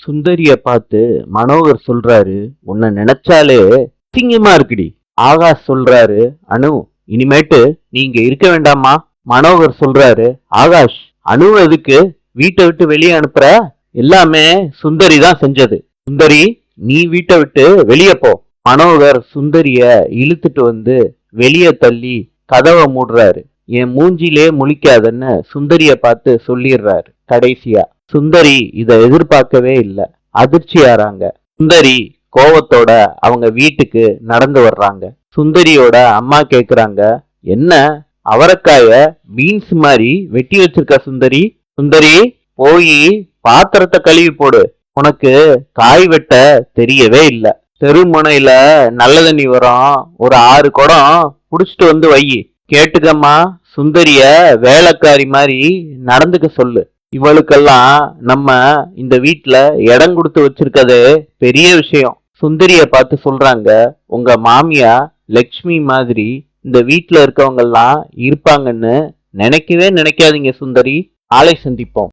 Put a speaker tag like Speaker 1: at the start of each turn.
Speaker 1: சுந்தரிய பார்த்து மனோகர் சொல்றாரு, உன்னை நினைச்சாலே அசிங்கமா இருக்குடி. ஆகாஷ் சொல்றாரு, அனு இனிமேட்டு நீங்க இருக்க வேண்டாமா? மனோகர் சொல்றாரு, ஆகாஷ் அனு எதுக்கு வீட்டை விட்டு வெளியே அனுப்புற? எல்லாமே சுந்தரி தான் செஞ்சது. சுந்தரி, நீ வீட்டை விட்டு வெளியே போ. மனோகர் சுந்தரிய இழுத்துட்டு வந்து வெளியே தள்ளி கதவை மூடுறாரு. என் மூஞ்சிலே முழிக்காதன்னு சுந்தரிய பார்த்து சொல்லிடுறாரு. கடைசியா சுந்தரி இத எதிர்பார்க்கவே இல்லை. அதிர்ச்சியாராங்க. சுந்தரி கோவத்தோட அவங்க வீட்டுக்கு நடந்து வர்றாங்க. சுந்தரியோட அம்மா கேக்குறாங்க, என்ன அவரைக்காய பீன்ஸ் மாதிரி வெட்டி வச்சிருக்க சுந்தரி? சுந்தரி, போய் பாத்திரத்தை கழுவி போடு. உனக்கு காய் வெட்ட தெரியவே இல்லை. தெருமுனையில நல்ல தண்ணி வரும், ஒரு 6 குடம் புடிச்சிட்டு வந்து வை. கேட்டுக்கம்மா, சுந்தரிய வேலைக்காரி மாதிரி நடந்துக்க சொல்லு. இவளுக்கெல்லாம் நம்ம இந்த வீட்டுல இடம் கொடுத்து வச்சிருக்கதே பெரிய விஷயம். சுந்தரிய பார்த்து சொல்றாங்க, உங்க மாமியா லக்ஷ்மி மாதிரி இந்த வீட்டுல இருக்கவங்க எல்லாம் இருப்பாங்கன்னு நினைக்கவே நினைக்காதீங்க சுந்தரி. ஆளை சந்திப்போம்.